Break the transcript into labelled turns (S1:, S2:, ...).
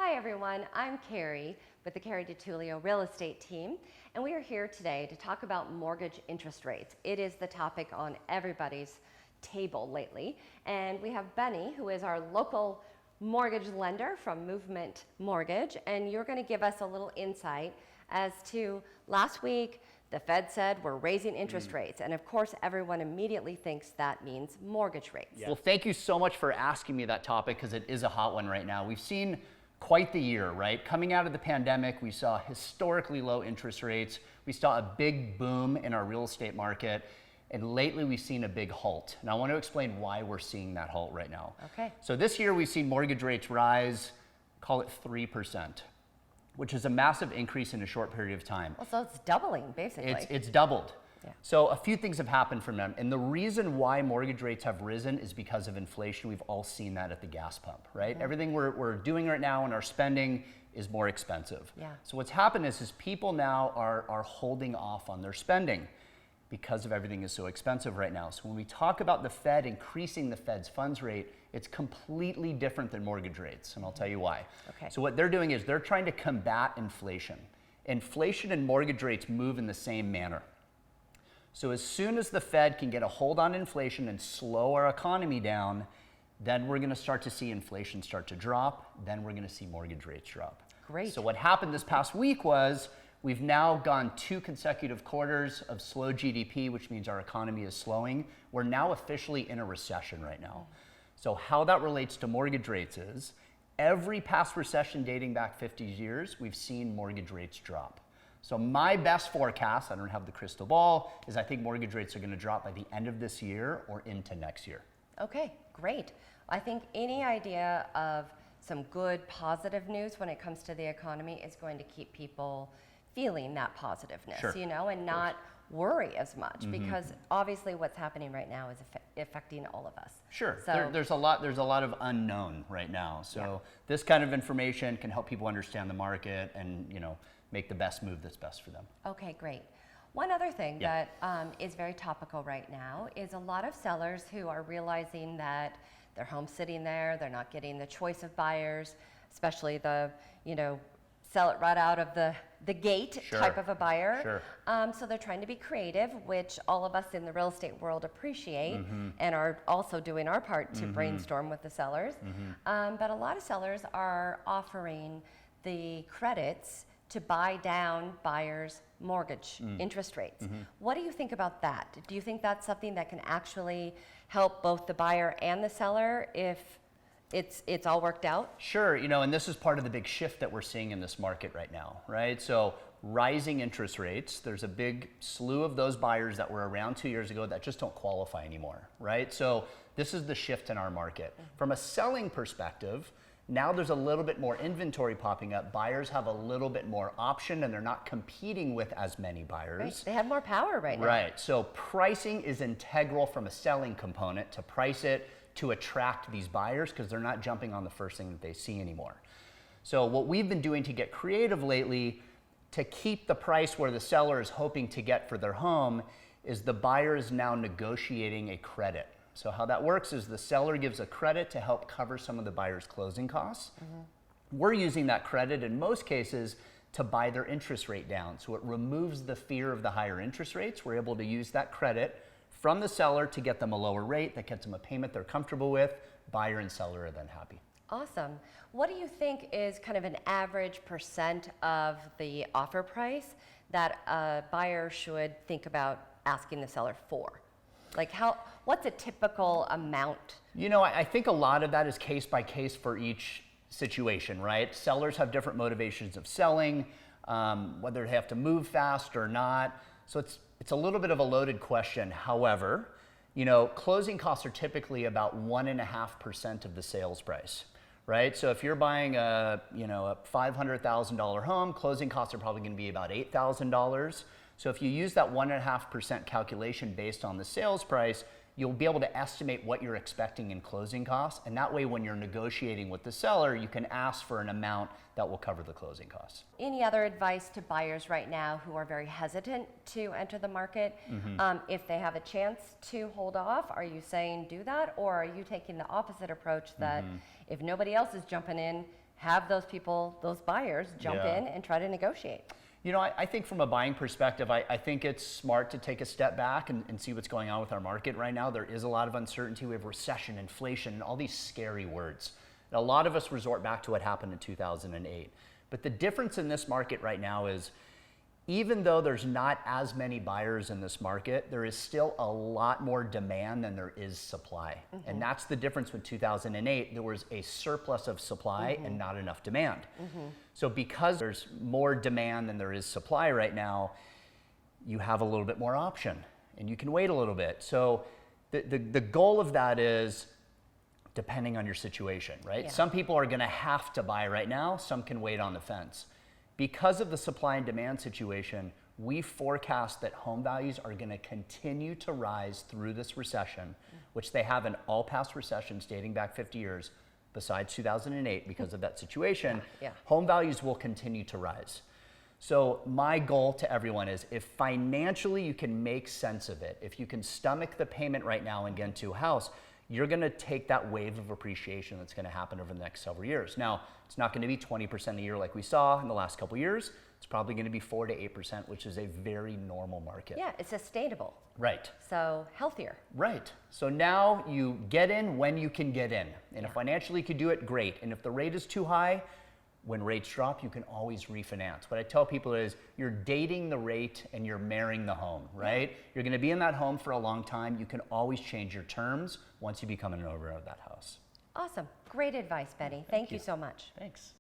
S1: Hi everyone, I'm Carrie with the Carrie DiTullio Real Estate Team, and we are here today to talk about mortgage interest rates. It is the topic on everybody's table lately, and we have Beny, who is our local mortgage lender from Movement Mortgage, and you're going to give us a little insight as to last week the Fed said we're raising interest rates, and of course everyone immediately thinks that means mortgage rates.
S2: Well, thank you so much for asking me that topic because it is a hot one right now. We've seen quite the year, right? Coming out of the pandemic, we saw historically low interest rates. We saw a big boom in our real estate market. And lately we've seen a big halt. And I want to explain why we're seeing that halt right now.
S1: Okay.
S2: So this year we've seen mortgage rates rise, call it 3%, which is a massive increase in a short period of time.
S1: Well, so it's doubling, basically.
S2: It's doubled.
S1: Yeah.
S2: So a few things have happened from them. And the reason why mortgage rates have risen is because of inflation. We've all seen that at the gas pump, right? Everything we're doing right now and our spending is more expensive.
S1: Yeah.
S2: So what's happened is people now are holding off on their spending because of everything is so expensive right now. So when we talk about the Fed increasing the Fed's funds rate, it's completely different than mortgage rates, and I'll tell you why.
S1: Okay.
S2: So what they're doing is they're trying to combat inflation. Inflation and mortgage rates move in the same manner. So as soon as the Fed can get a hold on inflation and slow our economy down, then we're going to start to see inflation start to drop. Then we're going to see mortgage rates drop.
S1: Great.
S2: So what happened this past week was we've now gone 2 consecutive quarters of slow GDP, which means our economy is slowing. We're now officially in a recession right now. So how that relates to mortgage rates is every past recession dating back 50 years, we've seen mortgage rates drop. So my best forecast, I don't have the crystal ball, is I think mortgage rates are going to drop by the end of this year or into next year.
S1: Okay, great. I think any idea of some good positive news when it comes to the economy is going to keep people feeling that positiveness,
S2: Sure.
S1: you know, and not worry as much because obviously what's happening right now is affecting all of us.
S2: Sure.
S1: So
S2: There's a lot of unknown right now. So this kind of information can help people understand the market and, make the best move that's best for them.
S1: okay, great. One other thing that is very topical right now is a lot of sellers who are realizing that their home's sitting there, they're not getting the choice of buyers, especially the, sell it right out of the gate type of a buyer.
S2: Sure.
S1: So they're trying to be creative, which all of us in the real estate world appreciate and are also doing our part to brainstorm with the sellers. But a lot of sellers are offering the credits to buy down buyers' mortgage interest rates. What do you think about that? Do you think that's something that can actually help both the buyer and the seller if it's all worked out?
S2: Sure, and this is part of the big shift that we're seeing in this market right now, right? So rising interest rates, there's a big slew of those buyers that were around 2 years ago that just don't qualify anymore, right? So this is the shift in our market. From a selling perspective, now there's a little bit more inventory popping up. Buyers have a little bit more option and they're not competing with as many buyers.
S1: Right. They have more power right now.
S2: Right, so pricing is integral from a selling component to price it to attract these buyers because they're not jumping on the first thing that they see anymore. So what we've been doing to get creative lately to keep the price where the seller is hoping to get for their home is the buyer is now negotiating a credit. So how that works is the seller gives a credit to help cover some of the buyer's closing costs. We're using that credit in most cases to buy their interest rate down. So it removes the fear of the higher interest rates. We're able to use that credit from the seller to get them a lower rate that gets them a payment they're comfortable with. Buyer and seller are then happy.
S1: Awesome. What do you think is kind of an average percent of the offer price that a buyer should think about asking the seller for? Like what's a typical amount?
S2: I think a lot of that is case by case for each situation, right? Sellers have different motivations of selling, whether they have to move fast or not. So it's a little bit of a loaded question. However, closing costs are typically about 1.5% of the sales price, right? So if you're buying a $500,000 home, closing costs are probably going to be about $8,000. So if you use that 1.5% calculation based on the sales price, you'll be able to estimate what you're expecting in closing costs. And that way, when you're negotiating with the seller, you can ask for an amount that will cover the closing costs.
S1: Any other advice to buyers right now who are very hesitant to enter the market? If they have a chance to hold off, are you saying do that? Or are you taking the opposite approach that if nobody else is jumping in, have those people, those buyers jump
S2: Yeah.
S1: in and try to negotiate.
S2: You know, I think from a buying perspective, I think it's smart to take a step back and see what's going on with our market right now. There is a lot of uncertainty. We have recession, inflation, and all these scary words. And a lot of us resort back to what happened in 2008. But the difference in this market right now is, even though there's not as many buyers in this market, there is still a lot more demand than there is supply. And that's the difference with 2008. There was a surplus of supply and not enough demand. So because there's more demand than there is supply right now, you have a little bit more option and you can wait a little bit. So the goal of that is, depending on your situation, right?
S1: Yeah.
S2: Some people are gonna have to buy right now, some can wait on the fence. Because of the supply and demand situation, we forecast that home values are going to continue to rise through this recession, which they have in all past recessions dating back 50 years, besides 2008 because of that situation.
S1: Yeah.
S2: Home values will continue to rise. So my goal to everyone is, if financially you can make sense of it, if you can stomach the payment right now and get into a house, you're going to take that wave of appreciation that's going to happen over the next several years. Now, it's not going to be 20% a year like we saw in the last couple years. It's probably going to be 4 to 8%, which is a very normal market.
S1: Yeah, it's sustainable.
S2: Right.
S1: So healthier.
S2: Right. So now you get in when you can get in. And if financially you could do it, great. And if the rate is too high, when rates drop, you can always refinance. What I tell people is, you're dating the rate and you're marrying the home, right? You're going to be in that home for a long time. You can always change your terms once you become an owner of that house.
S1: Awesome. Great advice, Beny. Thank you so much.
S2: Thanks.